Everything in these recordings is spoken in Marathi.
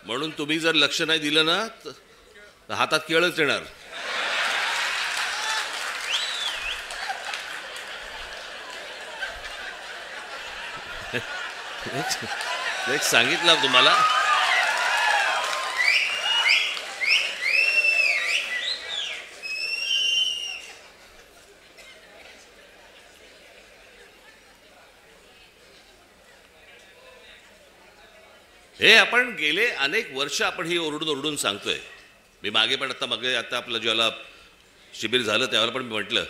म्हणून तुम्ही जर लक्ष नाही दिलं ना तर हातात केळच येणार. एक सांगितलं तुम्हाला. हे आपण गेले अनेक वर्ष आपण ही ओरडून ओरडून सांगतोय. मी मागे पण आता आपलं ज्याला शिबिर झालं त्यावेळेला पण मी म्हटलं,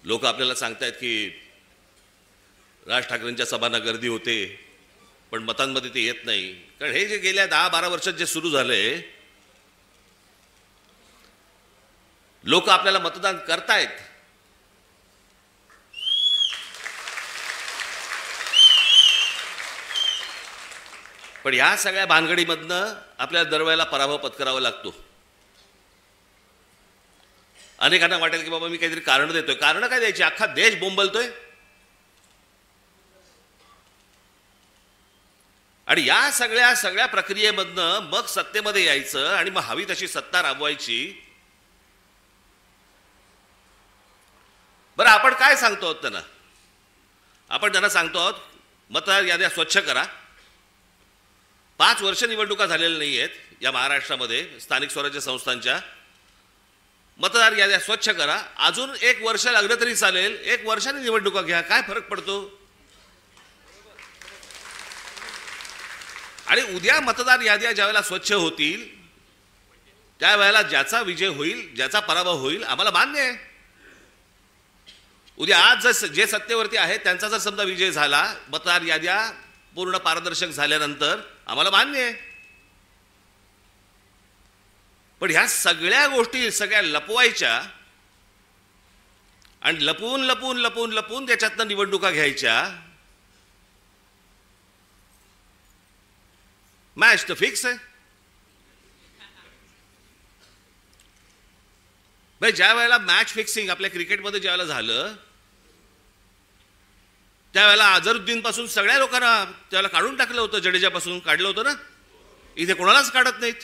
लोक आपल्याला सांगतायत की राज ठाकरेंच्या सभांना गर्दी होते पण मतांमध्ये ते येत नाही. कारण हे जे गेल्या 10-12 वर्षात जे सुरू झालंय, लोक आपल्याला मतदान करतायत, पण या सगळ्या भानगडीमधनं आपल्याला दरवेळेला पराभव पत्करावा लागतो. अनेकांना वाटेल की बाबा मी काहीतरी कारण देतोय. कारण काय द्यायची? अख्खा देश बोंबलतोय. आणि या सगळ्या प्रक्रियेमधनं मग सत्तेमध्ये यायचं आणि मग हवी तशी सत्ता राबवायची. बरं, आपण काय सांगतो आहोत त्यांना? आपण त्यांना सांगतो आहोत मतदार याद्या स्वच्छ करा. 5 वर्ष निवडणुका झालेल्या नाही आहेत या महाराष्ट्रामध्ये स्थानिक स्वराज्य संस्थांच्या. मतदार याद्या स्वच्छ करा. अजून 1 वर्ष लागलं तरी चालेल. 1 वर्षाने निवडणुका घ्या, काय फरक पडतो? आणि उद्या मतदार याद्या ज्यावेळेला स्वच्छ होतील त्यावेळेला ज्याचा विजय होईल, ज्याचा पराभव होईल, आम्हाला मान्य आहे. उद्या आज जे सत्तेवरती आहेत त्यांचा जर समजा विजय झाला, मतदार याद्या पूर्ण पारदर्शक झाल्यानंतर, आम्हाला मान्य आहे. पण ह्या सगळ्या गोष्टी सगळ्या लपवायच्या आणि लपून लपून लपून लपून त्याच्यातनं निवडणुका घ्यायच्या. मॅच तर फिक्स आहे. भाई, ज्या वेळेला मॅच फिक्सिंग आपल्या क्रिकेटमध्ये ज्यावेळेला झालं त्यावेळेला अझरुद्दीन पासून सगळ्या लोकांना त्यावेळेला काढून टाकलं होतं. जडेजापासून काढलं होतं ना. इथे कोणालाच काढत नाहीत.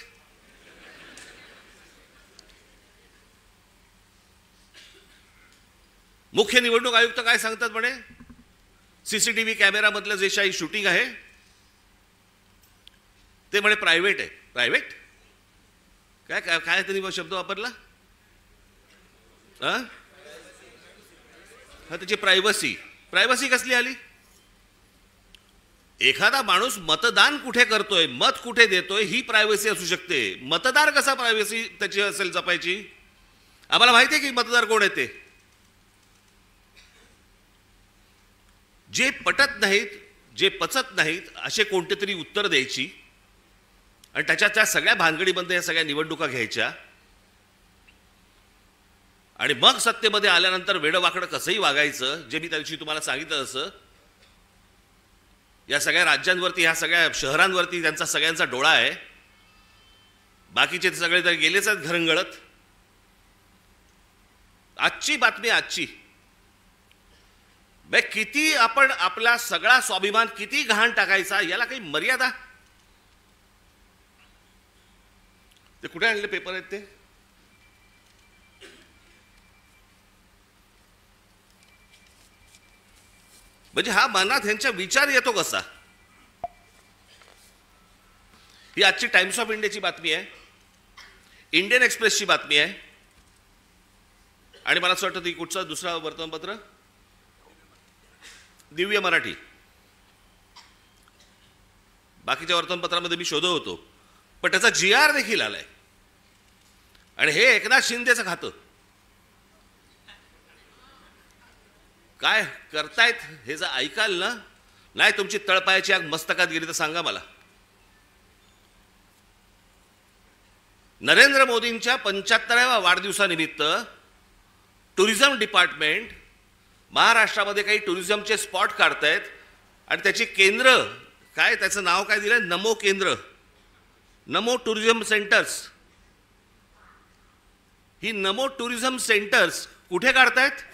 मुख्य निवडणूक आयुक्त काय सांगतात म्हणे, सीसीटीव्ही कॅमेरामधलं जे काही शूटिंग आहे ते म्हणे प्रायव्हेट आहे. प्रायव्हेट काय काय काय त्यांनी शब्द वापरला? हा, त्याची प्रायव्हसी कसली आली? एखादा माणूस मतदान कुठे करतोय, मत कुठे देतोय, ही प्रायव्हसी असू शकते. मतदार कसा प्रायव्हसी त्याची असेल जपायची? आम्हाला माहिती आहे की मतदार कोण आहे ते. जे पटत नाहीत, जे पचत नाहीत, असे कोणते तरी उत्तर द्यायची आणि त्याच्या सगळ्या भानगडीमध्ये या सगळ्या निवडणुका घ्यायच्या आणि मग सत्तेमध्ये आल्यानंतर वेडवाकडं कसंही वागायचं. जे मी त्या दिवशी तुम्हाला सांगितलं असं, या सगळ्या राज्यांवरती, ह्या सगळ्या शहरांवरती त्यांचा सगळ्यांचा डोळा आहे. बाकीचे सगळे तर गेलेच आहेत घरंगळत. आजची बातमी, आजची किती आपण आपला सगळा स्वाभिमान किती घाण टाकायचा, याला काही मर्यादा? ते कुठे आणले पेपर आहेत ते? म्हणजे हा मनात ह्यांच्या विचार येतो कसा? ही आजची टाइम्स ऑफ इंडियाची बातमी आहे, इंडियन एक्सप्रेसची बातमी आहे आणि मला असं वाटतं ती कुठचं दुसरा वर्तमानपत्र, दिव्य मराठी. बाकीच्या वर्तमानपत्रामध्ये मी शोधत होतो पण त्याचा GR देखील आलाय. आणि हे एकनाथ शिंदेचं खातं. काय करतायत हे जर ऐकाल ना, नाही तुमची तळपायाची आग मस्तकात गेली तर सांगा मला. नरेंद्र मोदींच्या 75व्या वाढदिवसानिमित्त टुरिझम डिपार्टमेंट महाराष्ट्रामध्ये काही टुरिझमचे स्पॉट काढतायत आणि त्याची केंद्र काय, त्याचं नाव काय दिलंय? नमो केंद्र, नमो टुरिझम सेंटर्स. ही नमो टुरिझम सेंटर्स कुठे काढतायत?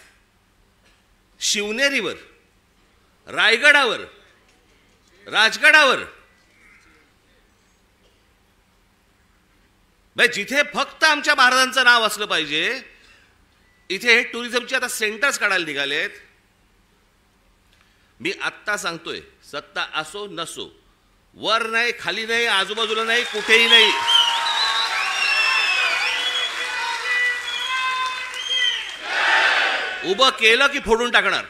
शिवनेरीवर, रायगडावर, राजगडावर. जिथे फक्त आमच्या महाराजांचं नाव असलं पाहिजे, इथे हे टुरिझमचे आता सेंटर्स काढायला निघालेत. मी आत्ता सांगतोय, सत्ता असो नसो, वर नाही, खाली नाही, आजूबाजूला नाही, कुठेही नाही, उभं केलं की फोडून टाकणार.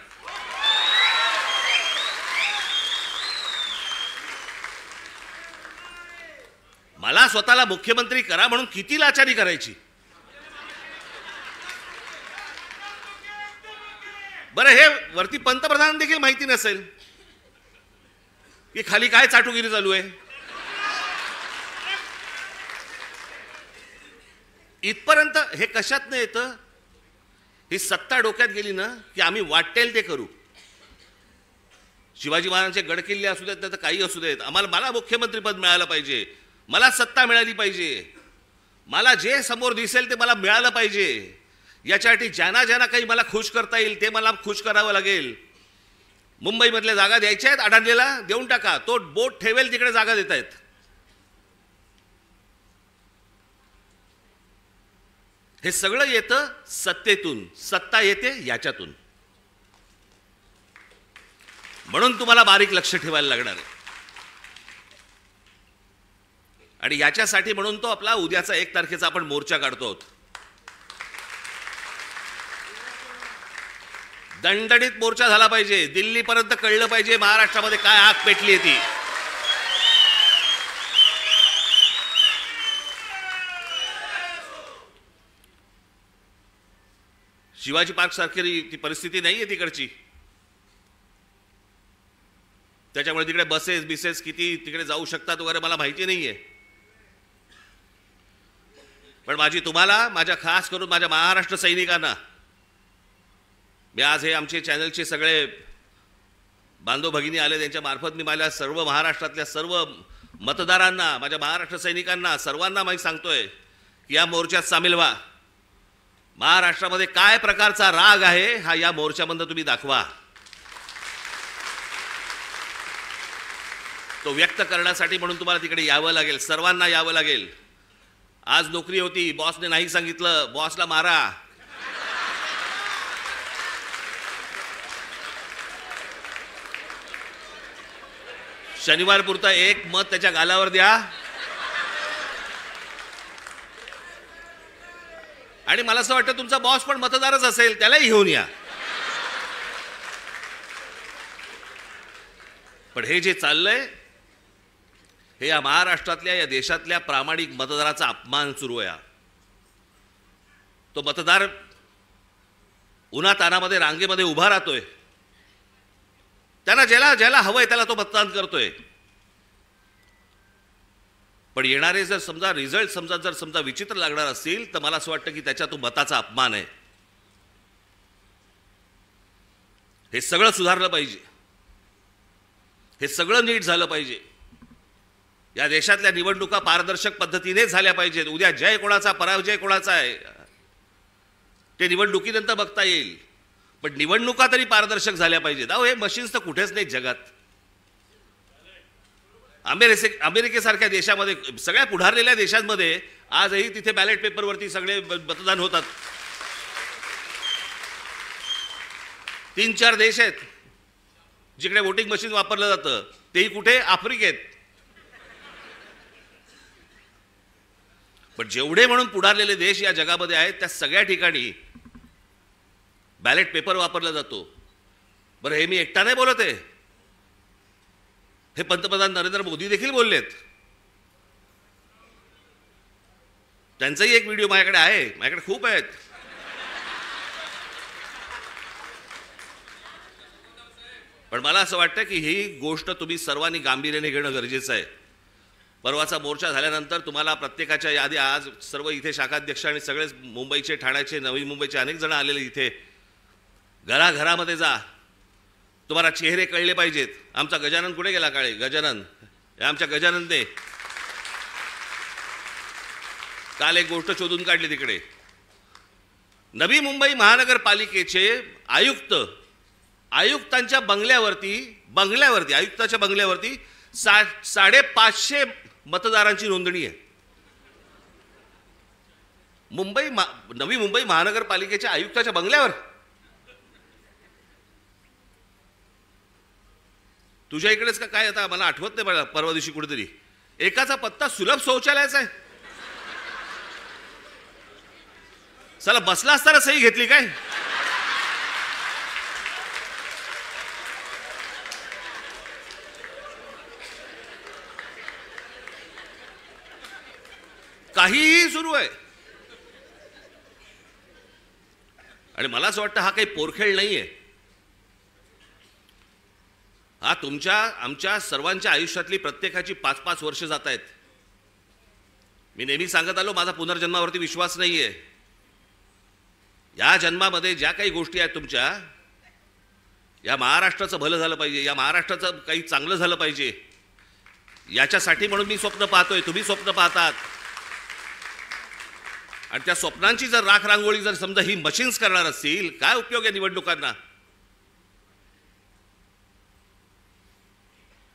मला स्वतःला मुख्यमंत्री करा म्हणून किती लाचारी करायची. बरं, हे वरती पंतप्रधान देखील माहिती नसेल की खाली काय चाटुगिरी चालू आहे. इथपर्यंत हे कशात येतं? ही सत्ता डोक्यात गेली ना की आम्ही वाटेल ते करू. शिवाजी महाराजांचे गडकिल्ले असू देत, नाही तर काही असू देत, मला मुख्यमंत्रीपद मिळालं पाहिजे, मला सत्ता मिळाली पाहिजे, मला जे समोर दिसेल ते मला मिळालं पाहिजे. याच्यासाठी ज्यांना काही मला खुश करता येईल ते मला खुश करावं लागेल. मुंबईमधल्या जागा द्यायच्या आहेत, अडाणीला देऊन टाका, तो बोट ठेवेल तिकडे जागा देत आहेत. हे सगळं येतं सत्तेतून, सत्ता येते याच्यातून. म्हणून तुम्हाला बारीक लक्ष ठेवायला लागणार आहे. आणि याच्यासाठी म्हणून तो आपला उद्याचा 1 तारखेचा आपण मोर्चा काढतो आहोत. दणदणीत मोर्चा झाला पाहिजे, दिल्लीपर्यंत कळलं पाहिजे महाराष्ट्रामध्ये काय आग पेटली ती. शिवाजी पार्क सारखी ती परिस्थिती नाहीये तिकडची. त्याच्यामुळे तिकडे बसेस किती तिकडे जाऊ शकतात वगैरे मला माहिती नाहीये. पण तुम्हाला, माझ्या खास करून माझ्या महाराष्ट्र सैनिकांना, मी आज हे आमचे चॅनलचे सगळे बांधव भगिनी आले, त्यांच्या मार्फत मी माझ्या सर्व महाराष्ट्रातल्या सर्व मतदारांना, माझ्या महाराष्ट्र सैनिकांना, सर्वांना मी सांगतोय की या मोर्चात सामील व्हा. महाराष्ट्रामध्ये काय प्रकारचा राग आहे हा या मोर्चामध्ये तुम्ही दाखवा. तो व्यक्त करण्यासाठी म्हणून तुम्हाला तिकडे यावं लागेल, सर्वांना यावं लागेल. आज नोकरी होती, बॉसने नाही सांगितलं, बॉसला मारा. शनिवार पुरता 1 मत त्याच्या गालावर द्या आणि मला असं वाटतं तुमचा बॉस पण मतदारच असेल, त्यालाही घेऊन या. पण हे जे चाललंय हे या महाराष्ट्रातल्या, या देशातल्या प्रामाणिक मतदाराचा अपमान सुरू आहे. तो मतदार उन्हातानामध्ये रांगेमध्ये उभा राहतोय, त्यांना ज्याला हवंय त्याला तो मतदान करतोय. पण येणारे जर समजा रिझल्ट समजा विचित्र लागणार असतील तर मला असं वाटतं की त्याच्या तो मताचा अपमान आहे. हे सगळं सुधारलं पाहिजे, हे सगळं नीट झालं पाहिजे. या देशातल्या निवडणुका पारदर्शक पद्धतीने झाल्या पाहिजेत. उद्या जय कोणाचा पराजय कोणाचा आहे ते निवडणुकीनंतर बघता येईल, पण निवडणुका तरी पारदर्शक झाल्या पाहिजेत. अहो, हे मशीन्स तर कुठेच नाहीत जगात. अमेरिकेसारख्या देशामध्ये, सगळ्या पुढारलेल्या देशांमध्ये आजही तिथे बॅलेट पेपरवरती सगळे मतदान होतात. 3-4 देश आहेत जिकडे वोटिंग मशीन वापरलं जातं, तेही कुठे? आफ्रिकेत. पण जेवढे म्हणून पुढारलेले देश या जगामध्ये आहेत त्या सगळ्या ठिकाणी बॅलेट पेपर वापरला जातो. बरं, हे मी एकटा नाही बोलत आहे, हे पंतप्रधान नरेंद्र मोदी देखील बोललेत. त्यांचाही एक व्हिडिओ माझ्याकडे आहे, माझ्याकडे खूप आहेत. पण मला असं वाटतं की ही गोष्ट तुम्ही सर्वांनी गांभीर्याने घेणं गरजेचं आहे. परवाचा मोर्चा झाल्यानंतर तुम्हाला प्रत्येकाच्या यादी, आज सर्व इथे शाखाध्यक्ष आणि सगळेच मुंबईचे, ठाण्याचे, नवी मुंबईचे अनेक जण आलेले इथे, घराघरामध्ये जा, तुम्हाला चेहरे कळले पाहिजेत. आमचा गजानन कुठे गेला? काळे गजानन, आमच्या गजाननने काल एक गोष्ट शोधून काढली. तिकडे नवी मुंबई महानगरपालिकेचे आयुक्तांच्या बंगल्यावरती आयुक्ताच्या बंगल्यावरती 550 मतदारांची नोंदणी आहे. नवी मुंबई महानगरपालिकेच्या आयुक्ताच्या बंगल्यावर तुझ्या इकडेच का काय? आता मला आठवत नाही, मला परवा दिवशी कुठेतरी एकाचा पत्ता सुलभ शौचालयाचा आहे. चला बसला असताना सही घेतली काय? काहीही सुरू आहे. आणि मला असं वाटतं हा काही पोरखेळ नाहीये. हा तुमच्या आमच्या सर्वांच्या आयुष्यातली प्रत्येकाची 5-5 वर्ष जात आहेत. मी नेहमी सांगत आलो, माझा पुनर्जन्मावरती विश्वास नाहीये. या जन्मामध्ये ज्या काही गोष्टी आहेत तुमच्या, या महाराष्ट्राचं भलं झालं पाहिजे, या महाराष्ट्राचं काही चांगलं झालं पाहिजे, याच्यासाठी म्हणून मी स्वप्न पाहतोय, तुम्ही स्वप्न पाहतात. आणि त्या स्वप्नांची जर राख रांगोळी जर समजा ही मशीन्स करणार असतील, काय उपयोग आहे निवडणुकांना?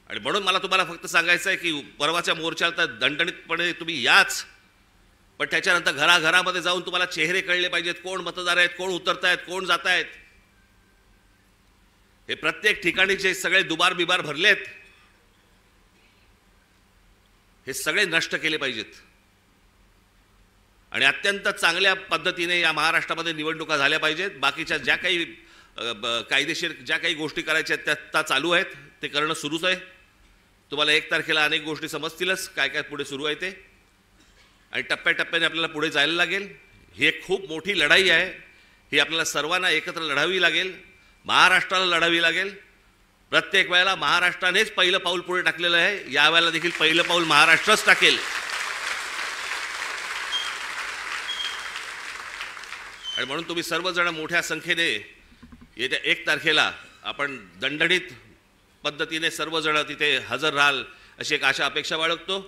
आणि म्हणून मला तुम्हाला फक्त सांगायचं आहे की परवाच्या मोर्चाला दणदणीतपणे तुम्ही याच, पण त्याच्यानंतर घराघरामध्ये जाऊन तुम्हाला चेहरे कळले पाहिजेत, कोण मतदार आहेत, कोण उतरतायत, कोण जात आहेत. हे प्रत्येक ठिकाणी जे सगळे दुबार बिबार भरलेत, हे सगळे नष्ट केले पाहिजेत. आणि अत्यंत चांगल्या पद्धतीने या महाराष्ट्रामध्ये निवडणुका झाल्या पाहिजेत. बाकीच्या ज्या काही कायदेशीर ज्या काही गोष्टी करायच्या आहेत त्या चालू आहेत, ते करणं सुरूच आहे. तुम्हाला 1 तारखेला अनेक गोष्टी समजतीलच काय काय पुढे सुरू आहे ते. आणि टप्प्याटप्प्याने आपल्याला पुढे जायला लागेल. ही एक खूप मोठी लढाई आहे. ही आपल्याला सर्वांना एकत्र लढावी लागेल, महाराष्ट्राला लढावी लागेल. प्रत्येक वेळेला महाराष्ट्रानेच पहिलं पाऊल पुढे टाकलेलं आहे. यावेळेला देखील पहिलं पाऊल महाराष्ट्रच टाकेल. आणि म्हणून तुम्ही सर्वजण मोठ्या संख्येने येत्या 1 तारखेला आपण दणदणीत पद्धतीने सर्वजण तिथे हजर राहाल अशी एक आशा अपेक्षा बाळगतो.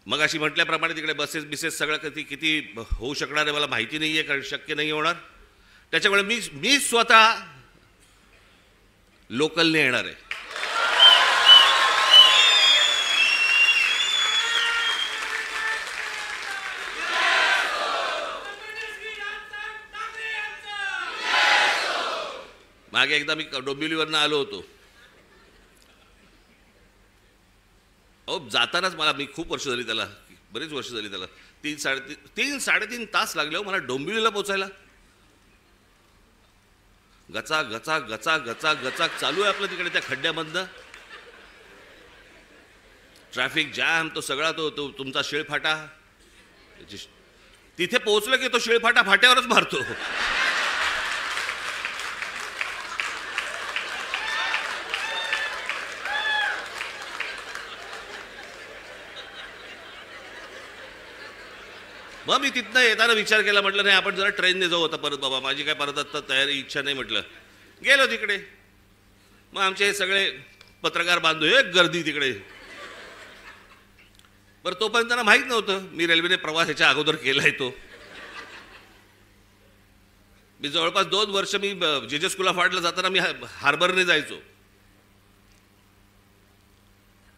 मग अशी म्हटल्याप्रमाणे तिकडे बसेस बिसेस सगळं किती होऊ शकणार आहे मला माहिती नाही आहे, कारण शक्य नाही होणार. त्याच्यामुळे मी स्वतः लोकलने येणार आहे. मागे एकदा मी डोंबिवलीवरनं आलो होतो. जातानाच मी खूप वर्ष झाली त्याला, बरेच वर्ष झाली त्याला, 3-3.5 तास लागले हो मला डोंबिवलीला पोचायला. गचा गचा गचा गचा गचा चालू आहे आपलं तिकडे त्या खड्ड्यामधनं. ट्रॅफिक जॅम, तो सगळा तो तुमचा शिळफाटा. तिथे पोहोचलं की तो शिळफाटा फाट्यावरच मारतो. मग मी तिथनं येताना विचार केला, म्हटलं नाही आपण जरा ट्रेनने जाऊ आता परत. बाबा माझी काय परत आता तयारी इच्छा नाही. म्हटलं गेलो तिकडे. मग आमचे हे सगळे पत्रकार बांधू, एक गर्दी तिकडे. बरं तोपर्यंत त्यांना माहीत नव्हतं मी रेल्वेने प्रवास ह्याच्या अगोदर केला आहे तो. मी जवळपास 2 वर्ष मी जे स्कूल ऑफ आर्टला जाताना मी हार्बरने जायचो.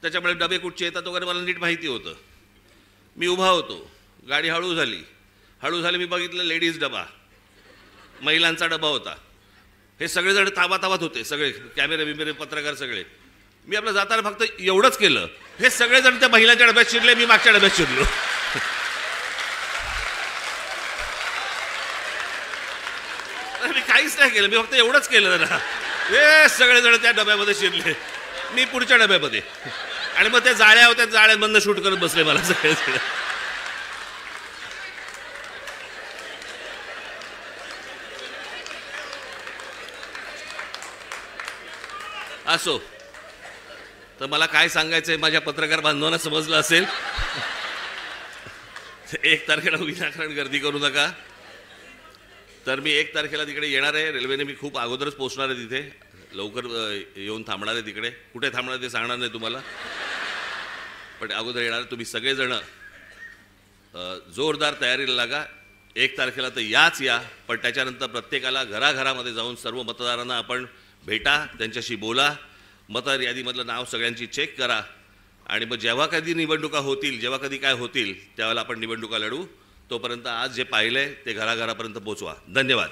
त्याच्यामुळे डबे कुठचे येतात वगैरे मला नीट माहिती होतं. मी उभा होतो, गाडी हळू झाली, मी बघितलं लेडीज डबा, महिलांचा डबा होता. हे सगळेजण ताबाताबात होते, सगळे कॅमेरे बिमेरे पत्रकार सगळे. मी आपलं जाताना फक्त एवढंच केलं, हे सगळेजण त्या महिलांच्या डब्यात शिरले, मी मागच्या डब्यात शिरलो. मी काहीच नाही केलं, मी फक्त एवढंच केलं ना. हे सगळेजण त्या डब्यामध्ये शिरले, मी पुढच्या डब्यामध्ये. आणि मग त्या जाळ्या होत्या, जाळ्यांमधनं शूट करत बसले मला सगळे. असो, तर मला काय सांगायचंय माझ्या पत्रकार बांधवांना समजलं असेल. 1 तारखेला विनाकारण गर्दी करू नका. तर मी 1 तारखेला तिकडे येणार आहे. रेल्वेने मी खूप अगोदरच पोहोचणार आहे तिथे, लवकर येऊन थांबणार आहे तिकडे. कुठे थांबणार ते सांगणार नाही तुम्हाला, पण अगोदर येणार. तुम्ही सगळेजण जोरदार तयारीला लागा. 1 तारखेला तर या, पण त्याच्यानंतर प्रत्येकाला घराघरामध्ये जाऊन सर्व मतदारांना आपण भेटा, त्यांच्याशी बोला, मतदार यादीमधलं नाव सगळ्यांची चेक करा. आणि मग जेव्हा कधी निवडणुका होतील, जेव्हा कधी काय होतील, त्यावेळेला आपण निवडणुका लढू. तोपर्यंत आज जे पाहिलंय ते घराघरापर्यंत पोचवा. धन्यवाद.